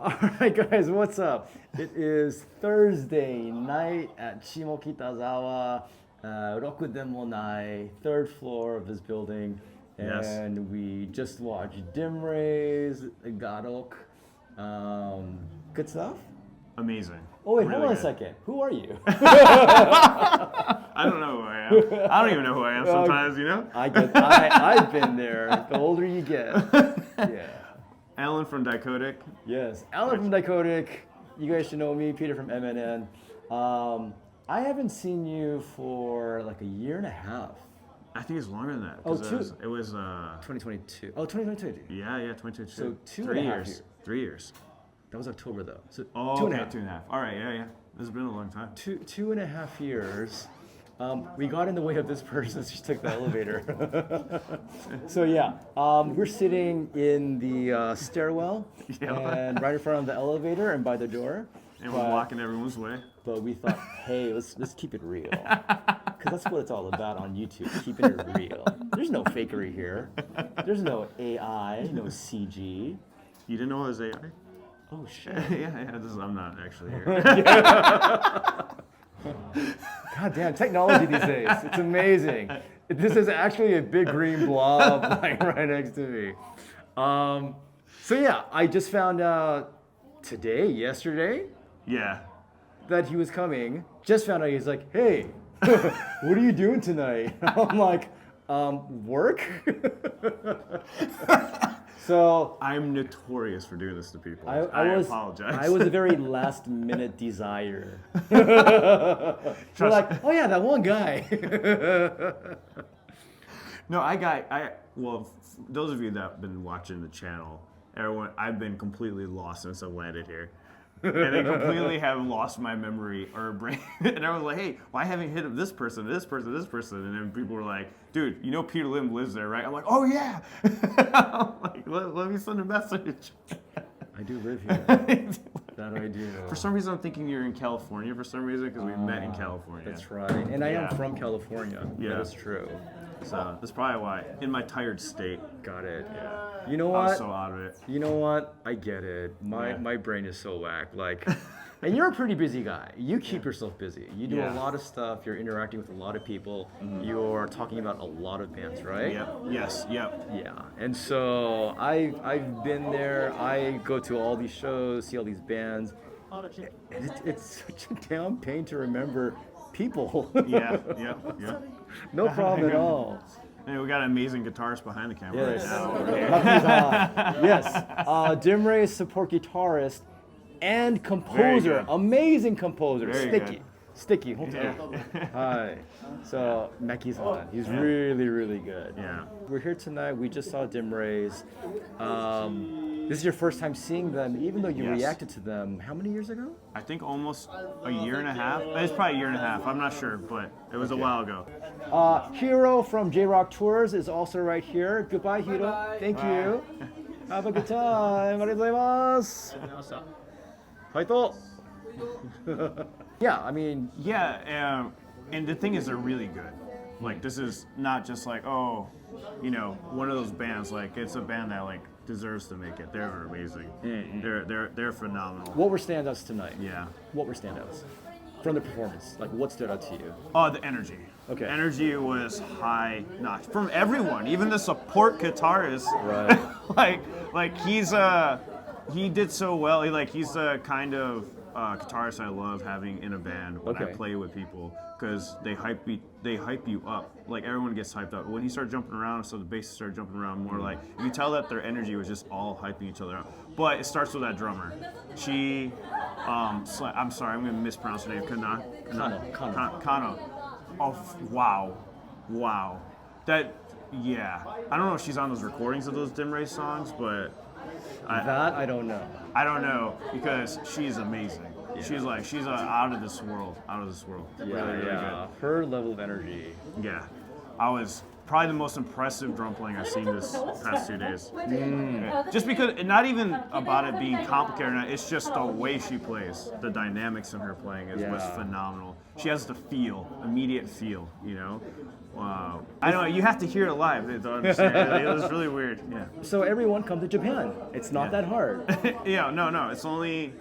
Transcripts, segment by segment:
All right, guys, what's up? It is Thursday night at Shimokitazawa Rokudemonai, third floor of this building. Yes. And we just watched Dimrays, Dicodec. Good stuff? Amazing. Oh, wait, Really hold on a good. second. Who are you? I don't know who I am. I don't even know who I am sometimes, you know? I've been there. The older you get. Yeah. Alan from Dicodec. Yes, Alan from Dicodec. You guys should know me, Peter from MNN. I haven't seen you for like a year and a half. I think it's longer than that. Oh, 'cause it was 2022. Oh, 2022. yeah, 2022. So two Three and a half years. years. 3 years. That was October though. So Oh, two and a okay, half. 2.5. All right, yeah. This has been a long time. Two and a half years. We got in the way of this person. She took the elevator. So yeah, we're sitting in the stairwell Yeah. and right in front of the elevator and by the door. And we're blocking everyone's way. But we thought, hey, let's keep it real, because that's what it's all about on YouTube, keeping it real. There's no fakery here. There's no AI, no CG. You didn't know I was AI? Oh shit! I'm not actually here. God damn, technology these days. It's amazing. This is actually a big green blob like right next to me. So yeah, I just found out yesterday, Yeah. that he was coming. Just found out he's like, hey, what are you doing tonight? I'm like, work? So I'm notorious for doing this to people. I apologize. I was a very last minute desire. We're like, oh yeah, that one guy. No, well, those of you that have been watching the channel, I've been completely lost since I landed here. And I completely have lost my memory or brain. And I was like, hey, why haven't you hit up this person? And then people were like, dude, you know Peter Lim lives there, right? I'm like, oh yeah. I'm like, let me send a message. I do live here. That I do. For some reason, I'm thinking you're in California for some reason, because we met in California. That's right. And I am Yeah. from California. Yeah. That is true. So that's probably why, in my tired state. Got it. Yeah. You know I what? was so out of it. You know what? I get it. Yeah. My brain is so whack. Like, and you're a pretty busy guy. You keep yourself busy. You do a Yeah. lot of stuff. You're interacting with a lot of people. You're talking about a lot of bands, right? Yep. Yes. Yep. Yeah. And so I've been there. I go to all these shows, see all these bands. And it's such a damn pain to remember people. Yeah. Yep. No problem at all. And we got an amazing guitarist behind the camera Yes. right now. Over here. Yes. Dimrays support guitarist and composer. good. Amazing composer. Very Sticky. Yeah. Hi. So Maki's on. He's really, really good. Yeah. We're here tonight. We just saw Dimrays. This is your first time seeing them, even though you Yes. reacted to them how many years ago? I think almost a year and a half. It's probably a year and a half. I'm not sure, but it was a while ago. Hiro from J-Rock Tours is also right here. Goodbye, Hiro. Thank you. Have a good time. ありがとうございます. Faito. Yeah, I mean, Yeah, and the thing is, they're really good. Like, this is not just like, oh, one of those bands. Like, it's a band that like deserves to make it. They're amazing. They're phenomenal. what were standouts tonight? Yeah. What were standouts from the performance? Like, what stood out to you? Oh, the energy. Okay. Energy was high notch from everyone, even the support guitarist. Right. like he did so well. He's the kind of guitarist I love having in a band when I Okay. play with people, because they hype you up. Like, everyone gets hyped up when he started jumping around. So the bass started jumping around more. Like, you can tell that their energy was just all hyping each other up. But it starts with that drummer. She, I'm sorry, I'm gonna mispronounce her name. Kano. Oh, wow. That, yeah. I don't know if she's on those recordings of those Dimrays songs, but I don't know. I don't know, because she's amazing. Yeah. She's out of this world. Really good. Her level of energy. Yeah. I was probably the most impressive drum playing I've seen this past 2 days. Yeah. Just because, not even about it being complicated or not, it's just the way she plays. The dynamics in her playing was phenomenal. She has the immediate feel, I don't know. You have to hear it live to understand. It was really weird. Yeah. So everyone come to Japan. It's not that hard. Yeah. No. It's only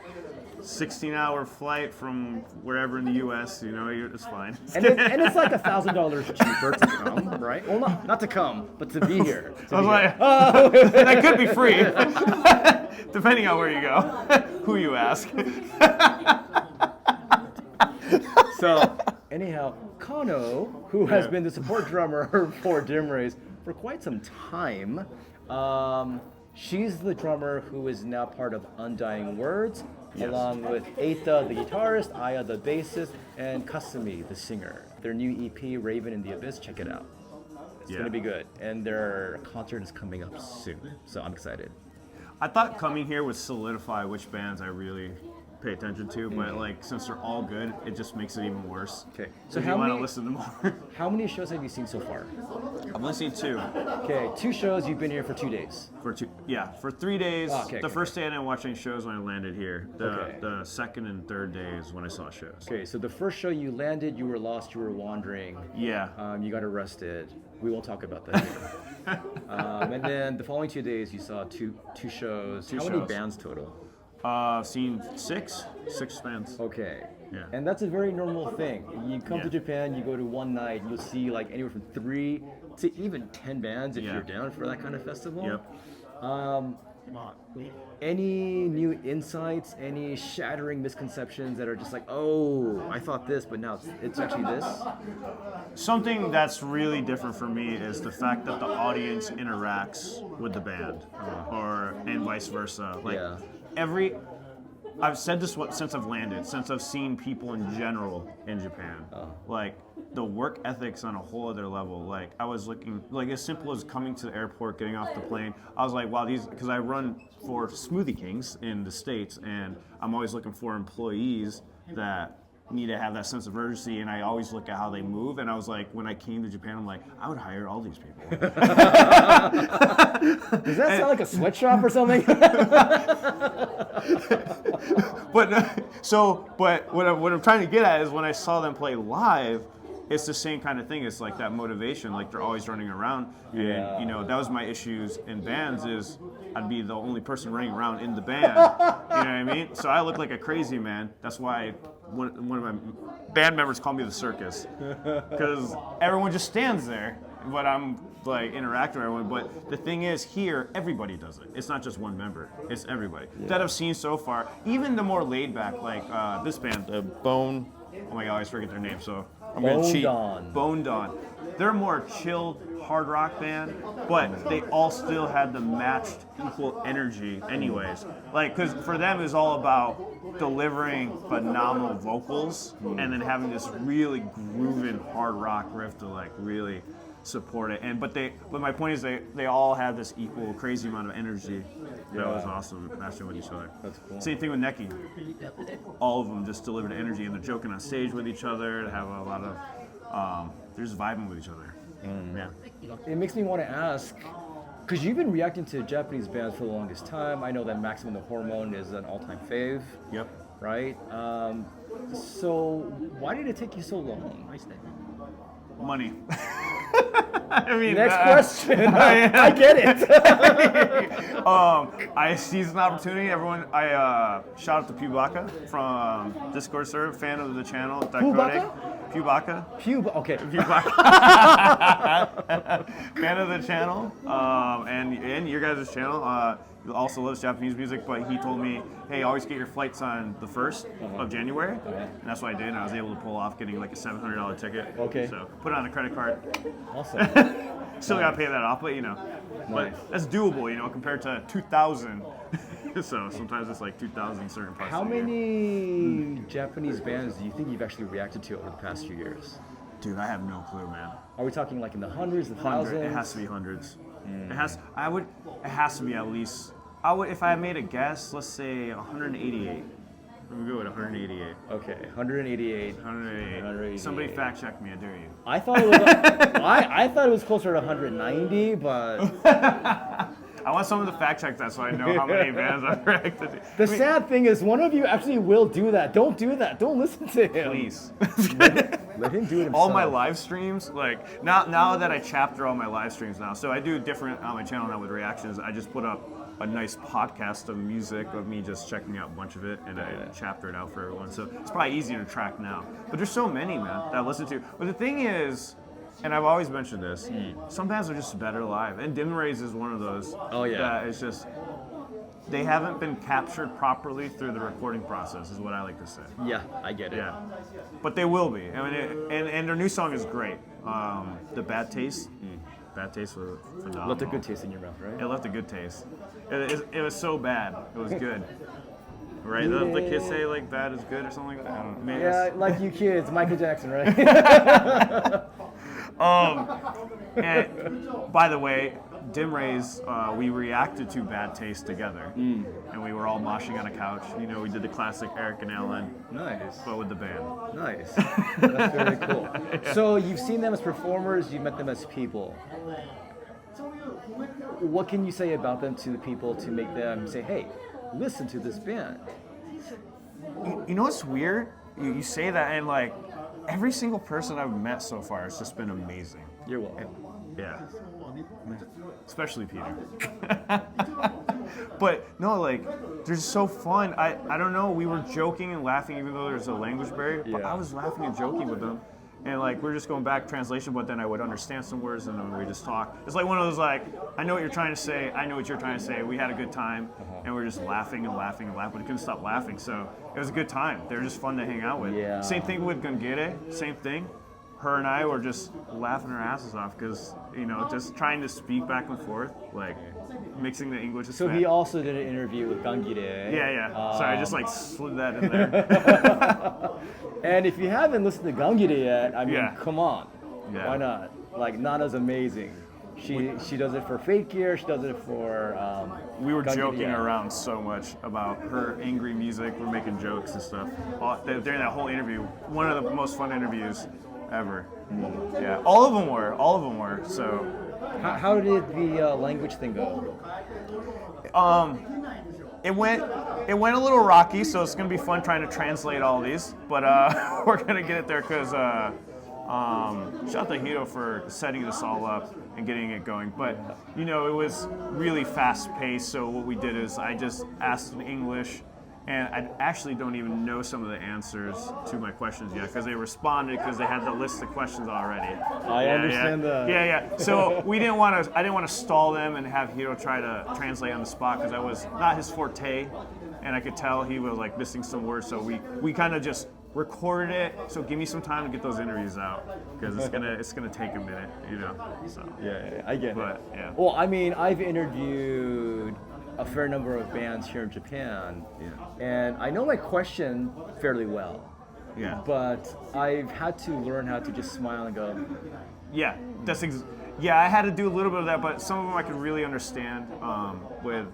16-hour flight from wherever in the U.S. You know, it's fine. And it's like $1,000 cheaper to come, right? Well, not to come, but to be here. I was like, that could be free, depending on where you go, who you ask. So, anyhow, Kano, who has been the support drummer for Dimrays for quite some time, she's the drummer who is now part of Undying Words, along with Eita, the guitarist, Aya, the bassist, and Kasumi, the singer. Their new EP, Raven in the Abyss, check it out. It's going to be good. And their concert is coming up soon, so I'm excited. I thought coming here would solidify which bands I really pay attention to, but like since they're all good, it just makes it even worse. Okay, so you want to listen to more. How many shows have you seen so far? I've only seen 2. Okay, 2 shows. You've been here for 2 days. For 3 days. The first day I didn't watch any shows when I landed here. The second and third days when I saw shows. Okay, so the first show you landed, you were lost, you were wandering. Yeah. You got arrested. We won't talk about that here. And then the following 2 days, you saw two shows. How many bands total? I've seen 6 bands. Okay. Yeah. And that's a very normal thing. You come to Japan, you go to one night, you'll see like anywhere from 3 to even 10 bands if you're down for that kind of festival. Yep. Any new insights, any shattering misconceptions that are just like, oh, I thought this, but now it's actually this? Something that's really different for me is the fact that the audience interacts with the band, and vice versa. Like I've said this since I've landed, since I've seen people in general in Japan. Like the work ethic's on a whole other level. Like I was looking, like as simple as coming to the airport, getting off the plane. I was like, wow, because I run for Smoothie Kings in the States, and I'm always looking for employees that need to have that sense of urgency, and I always look at how they move. And I was like, when I came to Japan, I'm like, I would hire all these people. Does that sound like a sweatshop or something? But what I'm trying to get at is when I saw them play live, it's the same kind of thing. It's like that motivation, like they're always running around. And, you know, that was my issues in bands is I'd be the only person running around in the band. You know what I mean? So I look like a crazy man. That's why one of my band members call me the circus. Because everyone just stands there, but I'm like interacting with everyone. But the thing is, here, everybody does it. It's not just one member. It's everybody. That I've seen so far. Even the more laid back, like this band, the Bone, oh my God, I always forget their name, so I'm going to cheat. Bone Dawn. They're a more chilled, hard rock band, but they all still had the matched equal energy anyways. Like, because for them it's all about delivering phenomenal vocals and then having this really grooving hard rock riff to like really support it. And but my point is they all have this equal crazy amount of energy. That was awesome, matching with each other. That's cool. Same thing with Neki. All of them just delivered energy, and they're joking on stage with each other. They have a lot of they're just vibing with each other. Yeah. It makes me want to ask, because you've been reacting to Japanese bands for the longest time. I know that Maximum the Hormone is an all-time fave. Yep. Right? So why did it take you so long? Money. I mean, next question. I get it. I seized an opportunity. I shout out to Pubaka from Discord server, fan of the channel. Dicodec. Pubaka. Okay. Pubaka. Fan of the channel, and your guys' channel. Also loves Japanese music, but he told me, hey, always get your flights on the 1st of January. And that's what I did, and I was able to pull off getting like a $700 ticket. Okay. So put it on a credit card. Awesome. Still gotta pay that off, but you know. But that's doable, you know, compared to 2,000. So sometimes it's like 2,000 certain parts How of the year. many Japanese bands do you think you've actually reacted to over the past few years? Dude, I have no clue, man. Are we talking like in the hundreds, the thousands? It has to be hundreds. It has to be at least, if I made a guess, let's say 188. Let me go with 188. Okay, 188. 188. Somebody fact check me, I dare you. I thought it was I thought it was closer to 190, but I want someone to fact check that so I know how many bands I've reacted to. The sad thing is, one of you actually will do that. Don't do that. Don't listen to him. Please. Let him do it himself. All my live streams, like now that I chapter all my live streams now, so I do different on my channel now with reactions. I just put up a nice podcast of music of me just checking out a bunch of it, and I chapter it out for everyone. So it's probably easier to track now. But there's so many, man, that I listen to. But the thing is, and I've always mentioned this, some bands are just better live, and Dimrays is one of those. Oh yeah. That is just. They haven't been captured properly through the recording process, is what I like to say. Yeah, I get it. Yeah, but they will be. I mean, and their new song is great. The Bad Taste. Bad Taste was phenomenal. Left a good taste in your mouth, right? It left a good taste. It was so bad. It was good. Right? The kids say like bad is good or something like that. I don't know. Maybe Yeah, like you kids, Michael Jackson, right? And by the way, Dimrays, we reacted to Bad Taste together, and we were all moshing on a couch. You know, we did the classic Eric and Ellen, Nice. but with the band. Nice. That's very cool. So you've seen them as performers, you've met them as people. What can you say about them to the people to make them say, hey, listen to this band? You know what's weird? You say that, and like every single person I've met so far has just been amazing. You're welcome. Yeah. Especially Peter. But no, like, they're just so fun. I don't know, we were joking and laughing even though there's a language barrier, but Yeah. I was laughing and joking with them. And like, we're just going back translation, but then I would understand some words and then we just talk. It's like one of those like, I know what you're trying to say, I know what you're trying to say, we had a good time, and we're just laughing and laughing and laughing, but I couldn't stop laughing, so it was a good time. They were just fun to hang out with. Yeah. Same thing with Gungere, same thing. Her and I were just laughing our asses off because, you know, just trying to speak back and forth, like mixing the English. So he also did an interview with Gangire. Yeah. Sorry, I just like slid that in there. And if you haven't listened to Gangire yet, I mean, Yeah. come on. Yeah. Why not? Like, Nana's amazing. She does it for Fate Gear, she does it for We were Gangire. joking around so much about her angry music. We're making jokes and stuff. During that whole interview, one of the most fun interviews ever. Yeah, all of them were. So, How did the language thing go? it went a little rocky. So it's gonna be fun trying to translate all these. But we're gonna get it there because shout out to Hito for setting this all up and getting it going. But you know, it was really fast paced. So what we did is I just asked in English. And I actually don't even know some of the answers to my questions yet because they responded because they had the list of questions already. I understand that. Yeah. So I didn't want to stall them and have Hiro try to translate on the spot because that was not his forte, and I could tell he was like missing some words. So we kind of just recorded it. So give me some time to get those interviews out because it's gonna take a minute, you know. So Yeah, I get but it. yeah. Well, I mean, I've interviewed a fair number of bands here in Japan, and I know my question fairly well, Yeah. but I've had to learn how to just smile and go, Yeah, yeah. I had to do a little bit of that, but some of them I could really understand. With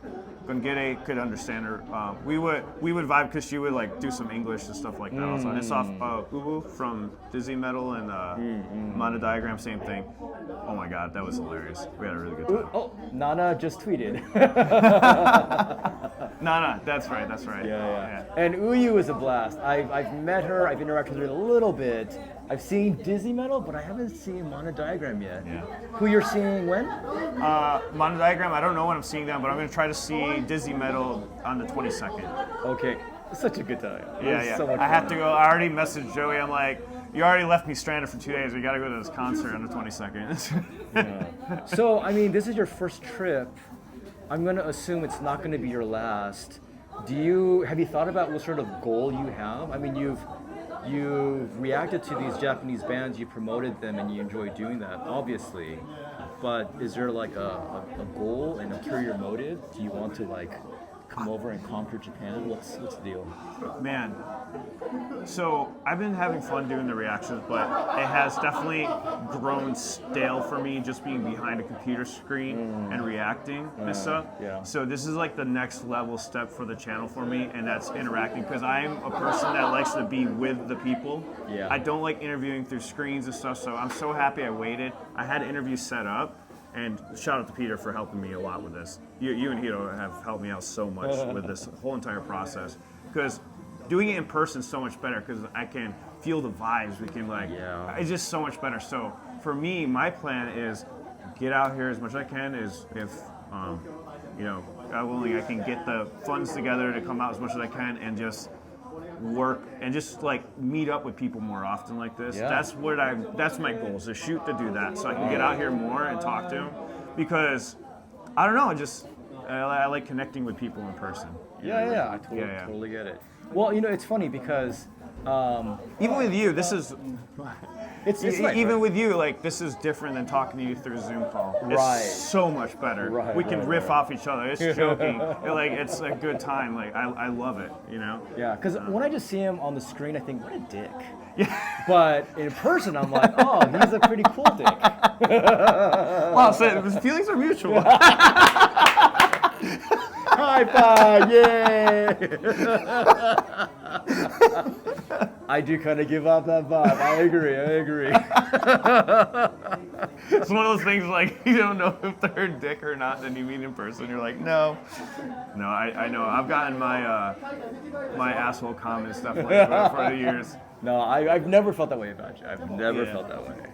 Gungere could understand her. We would vibe because she would like do some English and stuff like that. Also, and it's off Ubu from Dizzy Metal and Mana Diagram, same thing. Oh my God, that was hilarious. We had a really good time. oh, Nana just tweeted. No, that's right. Yeah. And Uyu is a blast. I've met her, I've interacted with her a little bit. I've seen Dizzy Metal, but I haven't seen Mana Diagram yet. Yeah. Who you're seeing when? Mana Diagram, I don't know when I'm seeing them, but I'm going to try to see Dizzy Metal on the 22nd. Okay, such a good time. Yeah. So much I have fun. to go. I already messaged Joey. I'm like, you already left me stranded for 2 days. We got to go to this concert on the 22nd. Yeah. So, I mean, this is your first trip. I'm going to assume it's not going to be your last. Have you thought about what sort of goal you have? I mean, you've reacted to these Japanese bands, you promoted them, and you enjoy doing that, obviously. But is there like a goal and ulterior motive? Do you want to like come over and conquer Japan? What's the deal? Man, so I've been having fun doing the reactions, but it has definitely grown stale for me just being behind a computer screen and reacting and stuff. Yeah. So this is like the next level step for the channel for me, and that's interacting because I'm a person that likes to be with the people. Yeah. I don't like interviewing through screens and stuff, so I'm so happy I waited. I had interviews set up. And shout out to Peter for helping me a lot with this. You and Hito have helped me out so much with this whole entire process. Because doing it in person is so much better because I can feel the vibes. We can it's just so much better. So for me, my plan is get out here as much as I can. Is if God willing, I can get the funds together to come out as much as I can and just work and just meet up with people more often like this. Yeah. That's my goal, is to shoot to do that so I can get out here more and talk to them, because I don't know, I like connecting with people in person. I totally get it. Well, it's funny because even with you, this is it's even with you, this is different than talking to you through a Zoom call. Right. It's so much better. Right, we can right, riff right. off each other. It's joking. It's a good time. I love it. Yeah, because when I just see him on the screen, I think, what a dick. Yeah. But in person, I'm like, oh, he's a pretty cool dick. Wow, so the feelings are mutual. High five, yay! I do kind of give off that vibe. I agree. It's one of those things you don't know if they're a dick or not, then you meet in person, you're like, no. No, I know. I've gotten my my asshole comment stuff for the years. No, I've never felt that way about you. I've never felt that way.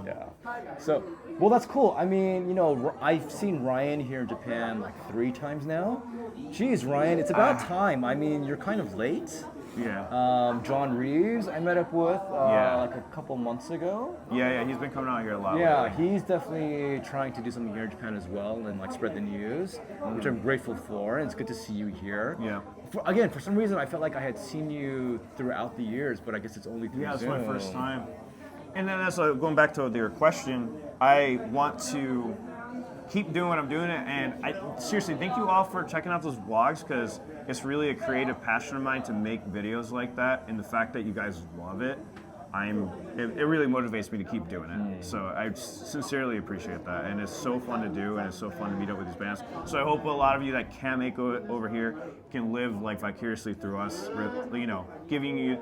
Yeah. So, well, that's cool. I mean, I've seen Ryan here in Japan 3 times now. Jeez, Ryan, it's about time. I mean, you're kind of late. Yeah. John Reeves, I met up with a couple months ago. Yeah, he's been coming out here a lot. Yeah, lately. he's definitely trying to do something here in Japan as well and spread the news, which I'm grateful for. And it's good to see you here. Yeah. For some reason, I felt like I had seen you throughout the years, but I guess it's only through it's Zoom. my first time. And then that's going back to your question. I want to keep doing what I'm doing, and I seriously thank you all for checking out those vlogs, because it's really a creative passion of mine to make videos like that, and the fact that you guys love it, it really motivates me to keep doing it. So I sincerely appreciate that, and it's so fun to do, and it's so fun to meet up with these bands. So I hope a lot of you that can't make it over here can live vicariously through us, giving you.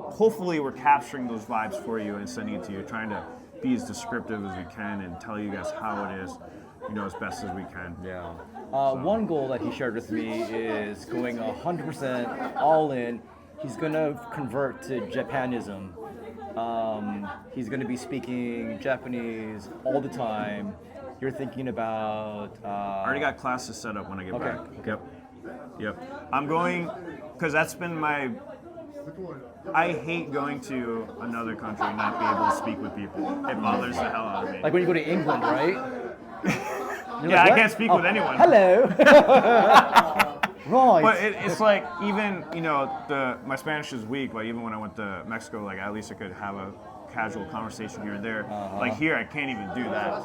Hopefully we're capturing those vibes for you and sending it to you, trying to be as descriptive as we can and tell you guys how it is, as best as we can. Yeah. One goal that he shared with me is going 100% all in. He's going to convert to Japanism. He's going to be speaking Japanese all the time. You're thinking about... I already got classes set up when I get back. Okay. Yep. I'm going, because that's been my... I hate going to another country and not be able to speak with people. It bothers the hell out of me. Like when you go to England, right? Yeah, I can't speak with anyone. Hello. Right. But it's even, my Spanish is weak, but even when I went to Mexico, at least I could have a casual conversation here and there. Here, I can't even do that.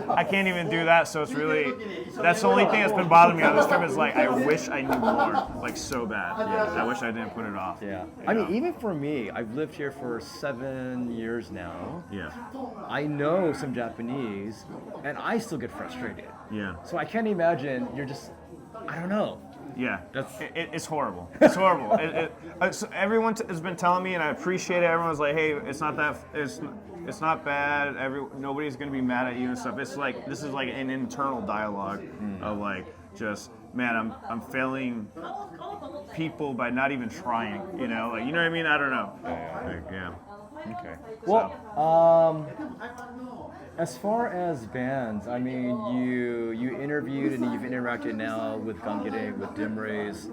I can't even do that, so it's really, that's the only thing that's been bothering me on this trip is I wish I knew more, so bad. Yeah. I wish I didn't put it off. Yeah. I mean, even for me, I've lived here for 7 years now. Yeah. I know some Japanese, and I still get frustrated. Yeah. So I can't imagine you're just, I don't know. Yeah, it's horrible. It's horrible. Everyone has been telling me, and I appreciate it. Everyone's like, "Hey, it's not that. It's not bad. Nobody's gonna be mad at you and stuff." It's this is an internal dialogue of just, man, I'm failing people by not even trying. You know what I mean? I don't know. Yeah. Okay. Well, as far as bands, I mean, you interviewed and you've interacted now with Gangire, with Dimrays.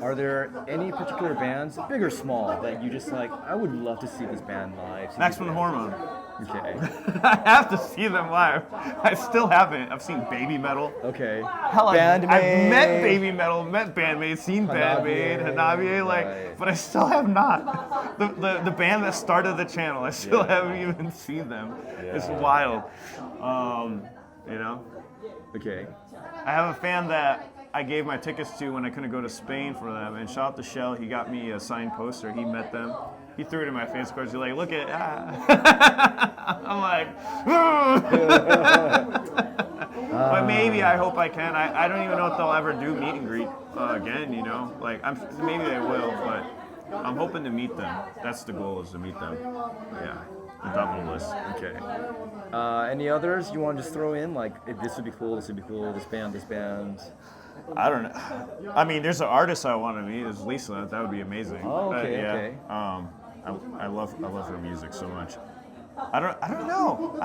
Are there any particular bands, big or small, that you just I would love to see this band live? Maximum Hormone. Okay. I have to see them live. I still haven't. I've seen Baby Metal. Okay. Hell, I've met Baby Metal, met Bandmaid, seen Bandmaid, Hanabiye, right. But I still have not. The band that started the channel, I still haven't even seen them. Yeah. It's wild. Okay. I have a fan that I gave my tickets to when I couldn't go to Spain for them, and shout out to Shell, he got me a signed poster. He met them. He threw it in my face, of course. He's like, look at it. I'm like, but maybe, I hope I can. I don't even know if they'll ever do meet and greet again, maybe they will, but I'm hoping to meet them. That's the goal, is to meet them. Yeah, the top of the list. Okay. Any others you want to just throw in? Like, if this would be cool, this would be cool, this band. I don't know. I mean, there's an artist I want to meet. Is Lisa. That would be amazing. Oh, okay, yeah. okay. I love her music so much. I don't know.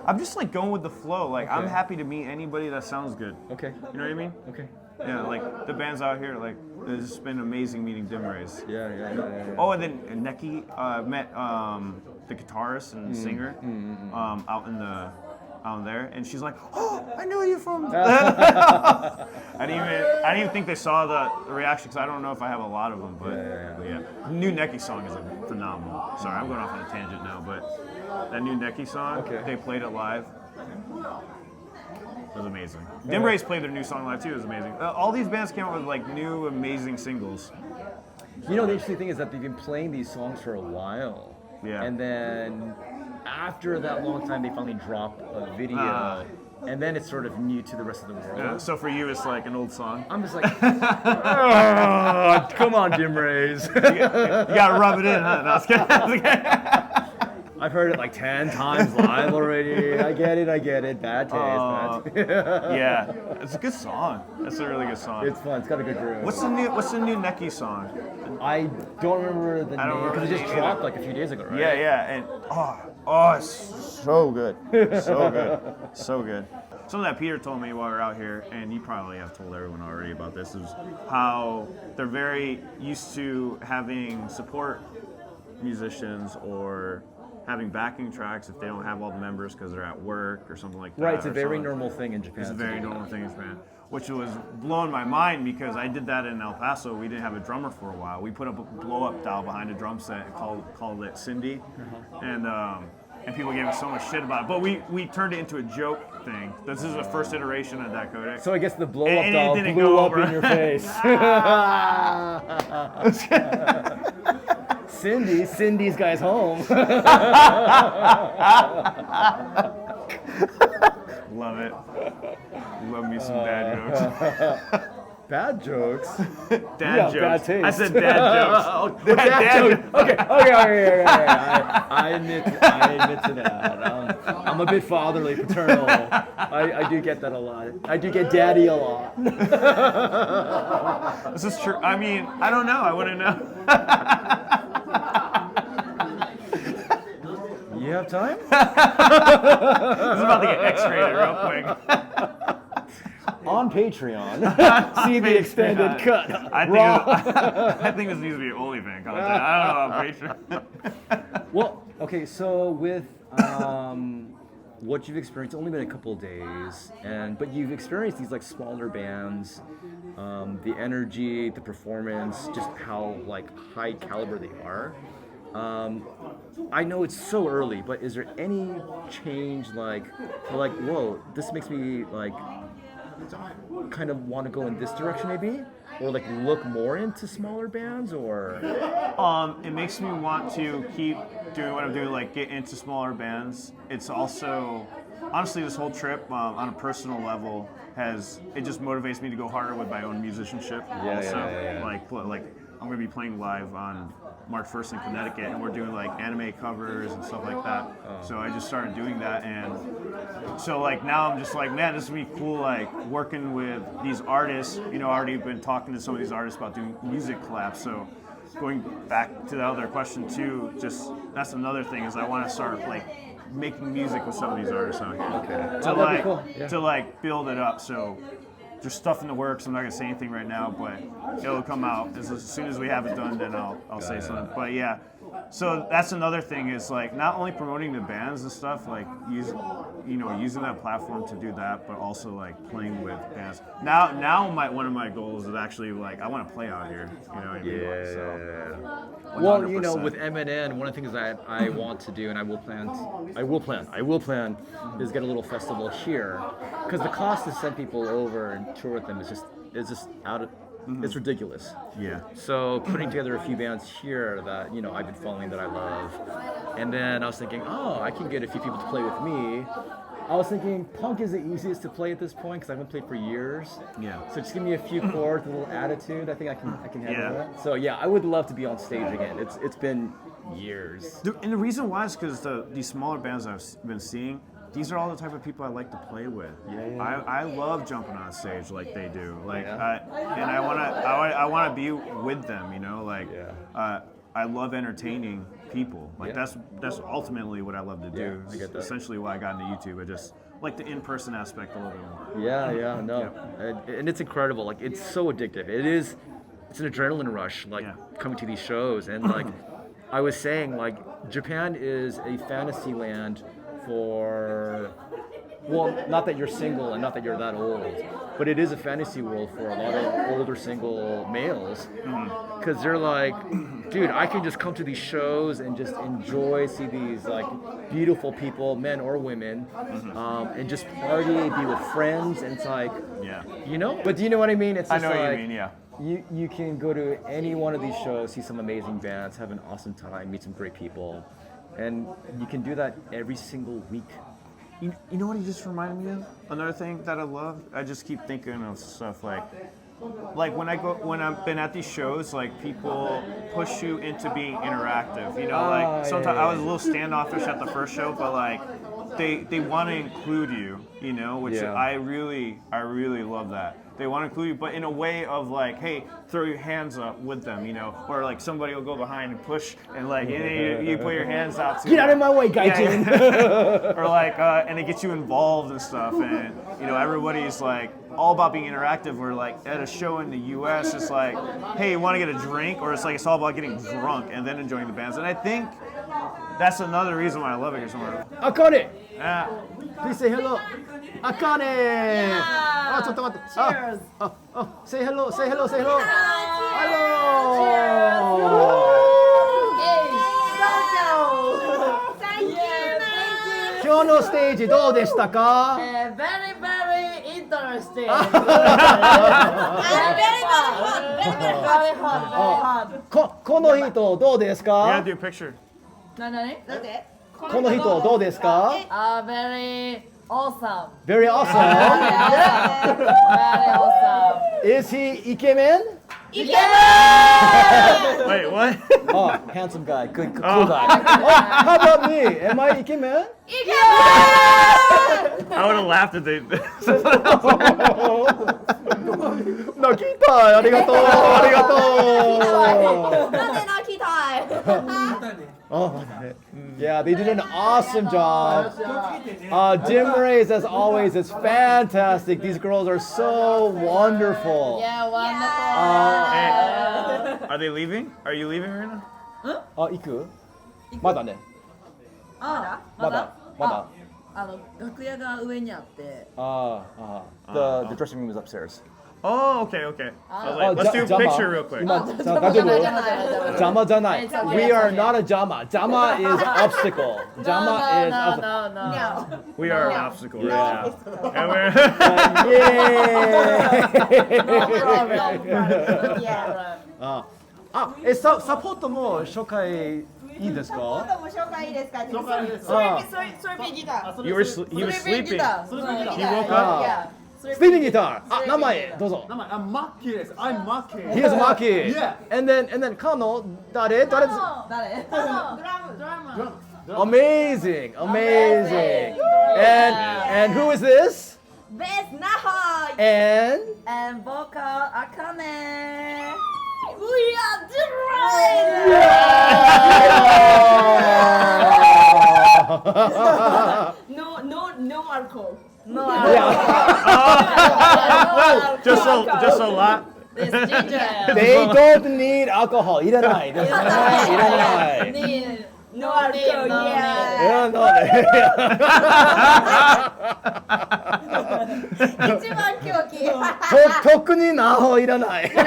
I'm just like going with the flow. Like I'm Okay. happy to meet anybody that sounds good. Okay. You know what I mean? Okay. Yeah, like the bands out here. Like it's been amazing meeting Dimrays. Yeah. Oh, and then Neki met the guitarist and singer out there, and she's like, "Oh, I know you from." I didn't even think they saw the reaction because I don't know if I have a lot of them, but yeah. The new Neki song is phenomenal. Sorry, I'm going off on a tangent now, but that new Neki song, they played it live. It was amazing. Dimrays played their new song live too. It was amazing. All these bands came out with like new amazing singles. You know, the interesting thing is that they've been playing these songs for a while. Yeah. And then after that long time, they finally drop a video. And then it's sort of new to the rest of the world. Yeah, so for you, it's like an old song. I'm just like, oh, come on, Dimrays. You gotta rub it in, huh? No, I was kidding. I've heard it like 10 times live already. I get it. Bad taste. Yeah, it's a good song. That's a really good song. It's fun. It's got a good groove. What's the new Neki song? I don't remember the name remember because the it just name dropped either. like a few days ago, right? Yeah, and it's so good, so good. Something that Peter told me while we were out here, and you probably have told everyone already about this, is how they're very used to having support musicians or having backing tracks if they don't have all the members because they're at work or something like that. Right, it's a or very something. normal thing in Japan. It's a to very do normal that. thing in Japan, which was blowing my mind because I did that in El Paso. We didn't have a drummer for a while. We put up a blow-up dial behind a drum set and called it Cindy, and people gave us so much shit about it. But we turned it into a joke thing. This is the first iteration of Dicodec. So I guess the blow up And it doll didn't blew go up over. in your face. Cindy's guy's home. Love it. Love me some dad jokes. Bad jokes. Dad Yeah, bad jokes. taste. I said dad jokes. Dad jokes. Okay. I admit to that. I'm a bit fatherly, paternal. I do get that a lot. I do get daddy a lot. This is true. I mean, I don't know. I wouldn't know. You have time? This is about to get X-rated real quick. On Patreon, see the extended cut. I think this needs to be OnlyFans content. I don't know about Patreon. Well, okay, so with what you've experienced, only been a couple of days, but you've experienced these like smaller bands, the energy, the performance, just how like high caliber they are. I know it's so early, but is there any change like whoa, this makes me like kind of want to go in this direction maybe, or like look more into smaller bands, or It makes me want to keep doing what I'm doing, like get into smaller bands. It's also, honestly, this whole trip on a personal level it just motivates me to go harder with my own musicianship. Yeah. Like I'm gonna be playing live on March 1st in Connecticut, and we're doing like anime covers and stuff like that. So I just started doing that, and so like now I'm just like, man, this would be cool, like working with these artists. You know, I already been talking to some of these artists about doing music collabs. So going back to the other question too, just that's another thing is I want to start like making music with some of these artists out here. Okay. To That'd be cool. Yeah. to like build it up. So there's stuff in the works. I'm not gonna say anything right now, but it'll come out as soon as we have it done. Then I'll say something. But yeah, so that's another thing is like not only promoting the bands and stuff, like using that platform to do that, but also like playing with bands. Now one of my goals is actually like I want to play out here. You know what I mean? Yeah. So, Well, you know, 100%. with M&N, one of the things that I want to do, and I will plan, is get a little festival here, because the cost to send people over and tour with them is just out of, it's ridiculous. Yeah. So putting together a few bands here that I've been following that I love, and then I was thinking, I can get a few people to play with me, I was thinking punk is the easiest to play at this point because I haven't played for years. Yeah. So just give me a few chords, a little attitude. I think I can handle Yeah. that. So yeah, I would love to be on stage again. It's been years. And the reason why is because these smaller bands I've been seeing, these are all the type of people I like to play with. Yeah. I love jumping on stage like they do. Like, Yeah. I wanna be with them. You know, like, Yeah. I love entertaining people. Like Yeah. that's ultimately what I love to do. Yeah, I get that. Essentially why I got into YouTube. I just like the in-person aspect a little bit more. Yeah, no. And it's incredible. Like it's so addictive. It's an adrenaline rush, like Yeah. coming to these shows. And like I was saying, like Japan is a fantasy land for, well, not that you're single and not that you're that old, but it is a fantasy world for a lot of older single males. Because they're like, dude, I can just come to these shows and just enjoy, see these like beautiful people, men or women, and just party, be with friends. And it's like, Yeah. you know, but do you know what I mean? It's I just know what like, you mean. Yeah. you can go to any one of these shows, see some amazing bands, have an awesome time, meet some great people, and you can do that every single week. You know what he just reminded me of? Another thing that I love. I just keep thinking of stuff like when I've been at these shows, like people push you into being interactive. You know, like sometimes I was a little standoffish at the first show, but like they want to include you. You know, which I really love that. They want to include you, but in a way of like, hey, throw your hands up with them, you know, or like somebody will go behind and push, and like you put your hands out to Get out of my way, gaijin! or like, and it gets you involved and stuff, and you know, everybody's like all about being interactive. Where like at a show in the U.S., it's like, hey, you want to get a drink, or it's all about getting drunk and then enjoying the bands. And I think that's another reason why I love it here somewhere. Akane! Yeah. Please say hello. Akane! Ah, ちょっと待って。Cheers! Say hello, say hello, say hello! Hello! 今日のステージどうでしたか？ Very, very interesting. Very hot. この人どうですか？ You gotta do a picture. 何？この人どうですか？ Very awesome. Very awesome. Yeah. Very awesome. Is he イケメン？ Wait, what? Oh, handsome guy, good, cool guy. Oh, how about me? Am I イケメン？ I would have laughed if they. 泣きたい。ありがとう。ありがとう。なんで泣きたい Oh, yeah, they did an awesome job. Dimrays, as always, is fantastic. These girls are so wonderful. Yeah, wonderful. Hey, are they leaving? Are you leaving right now? 行く？まだね。あ、まだ。楽屋が上にあって。The dressing room is upstairs. Oh, okay. I was like, let's do a picture real quick. 大丈夫？邪魔じゃない。We are not a 邪魔。邪魔 is obstacle. 邪魔 is obstacle. No. We are an obstacle right now. And we'reサポートも紹介いいですか？も紹介いいですか he was sleeping. He woke Ah. up. Sleeping guitar. 名前どうぞ。I'm Maki です。I'm Maki. He is Maki. Yeah. And then カノ誰です？誰？ドラム Amazing. And who is this? ベースナホ And And vocal Akane. We are Dimrays! No alcohol. No. Just a lot. It's ginger. they don't need alcohol. いらないですね。いらない。 Need. No alcohol, No yeah. いらない。一番狂気。特にナホいらない。間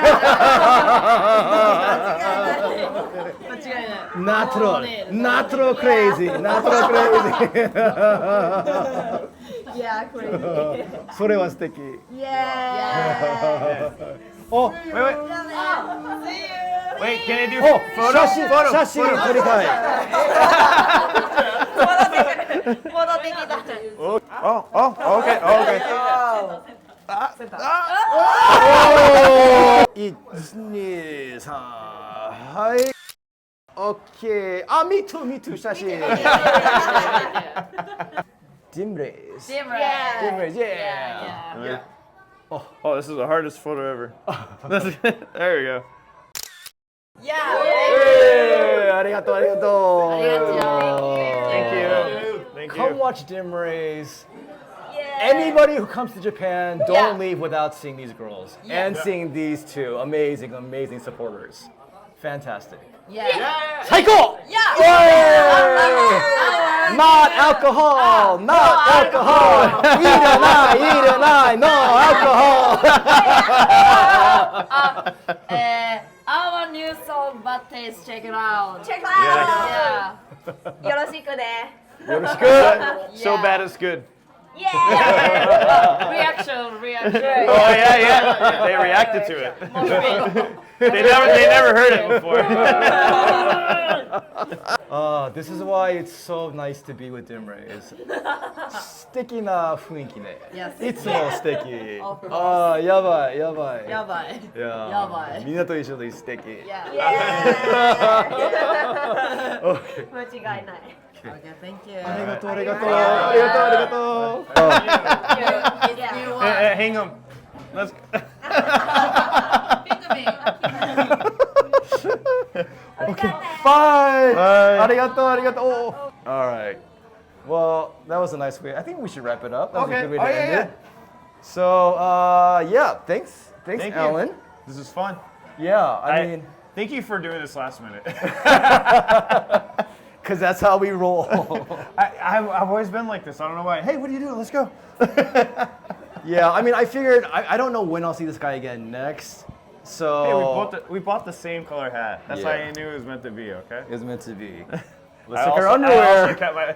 違いない。Natural crazy. Yeah, crazy. それは素敵。Yeah. お、Wait. Wait, can I do お、photo? 写真撮りたい。ってきた。 Oh, okay, okay. 123はい OK あ me too me too 写真 Dimrays Dimrays yeah Oh, this is the hardest photo ever. There we go. ありがとうありがとう Thank you. Thank Come you. watch Dimrays. Anybody who comes to Japan, don't leave without seeing these girls and seeing these two amazing, amazing supporters. Fantastic. Psycho! Not alcohol! Not alcohol! Eat a nine! No alcohol! Our new song, Bad Taste, check it out. Check it out. Yeah. よろしくね。 So bad it's good. Reaction. Oh yeah. They reacted to it. They never heard it before. This is why it's so nice to be with Dimrays. 素敵な雰囲気ね。いつも素敵。ああ、やばい。やばい。やばい。みんなと一緒で素敵。間違いない。 Okay, thank you. ありがとう。Hey, hang on. Let's. Okay, bye. Bye. ありがとう。All right. Well, that was a nice way. I think we should wrap it up. That was a good way to end it. So, yeah, thanks, Thank Alan. you. This is fun. Yeah, I mean, Thank you for doing this last minute. because that's how we roll. I've always been like this. I don't know why. Hey, what are you doing? Let's go. Yeah, I mean, I figured I don't know when I'll see this guy again next. So Hey, we bought the same color hat. That's why I knew it was meant to be. Okay. it's meant to be. I Let's check our also underwear. kept my.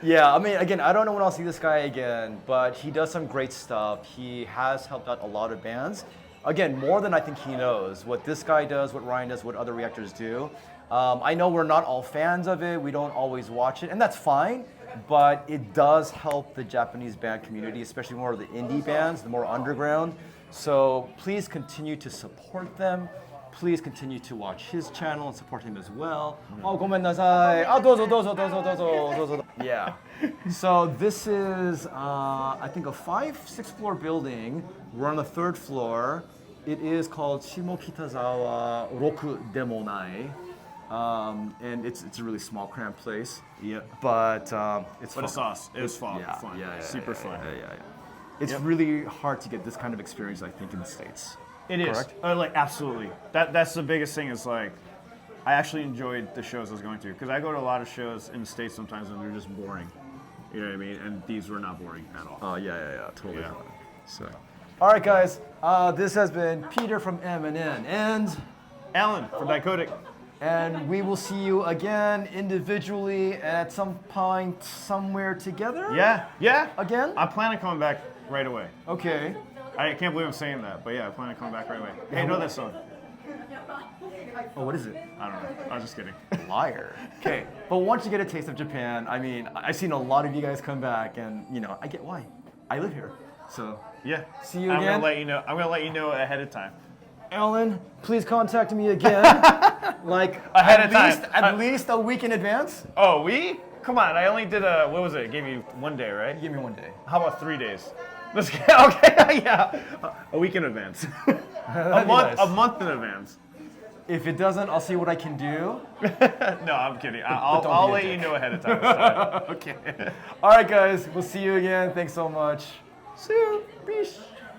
Yeah, I mean, again, I don't know when I'll see this guy again, but he does some great stuff. He has helped out a lot of bands. Again, more than I think he knows. What this guy does, what Ryan does, what other reactors do. I know we're not all fans of it. We don't always watch it, and that's fine. But it does help the Japanese band community, especially more of the indie bands, the more underground. So please continue to support them. Please continue to watch his channel and support him as well. Oh, ごめんなさい.どうぞ。Yeah. So this is, I think, a 5-6 floor building. We're on the 3rd floor. It is called Shimokitazawa Rokudemonai. And it's a really small, cramped place. Yep. But it's But fun. a sauce. It was fun. Fun. Super fun. Yeah. It's really hard to get this kind of experience, I think, in the States. It is. Correct? Like absolutely. That's the biggest thing. Is like, I actually enjoyed the shows I was going to because I go to a lot of shows in the States sometimes and they're just boring. You know what I mean? And these were not boring at all. Oh, yeah, totally. Yeah. Fun. So, all right, guys. This has been Peter from M&N, Alan from Dicodec. and we will see you again individually at some point somewhere together. Yeah. Again? I plan on coming back right away. Okay. I can't believe I'm saying that, but yeah, I plan on coming back right away. Hey, I know that song. Oh, what is it? I don't know. I was just kidding. Liar. Okay, but once you get a taste of Japan, I mean, I've seen a lot of you guys come back, and I get why. I live here, so. Yeah. See you I'm again. gonna let you know. I'm gonna let you know ahead of time. Alan, please contact me again. Like Ahead at of time. least, at least a week in advance. Oh, we? Come on. I only did what was it? Gave you 1 day, right? Give me 1 day. How about 3 days? Let's get okay. Yeah. A week in advance. That'd be nice. A month in advance. If it doesn't, I'll see what I can do. No, I'm kidding. I'll Don't be a let dick. you know ahead of time. It's fine. Okay. All right, guys. We'll see you again. Thanks so much. See you. Peace.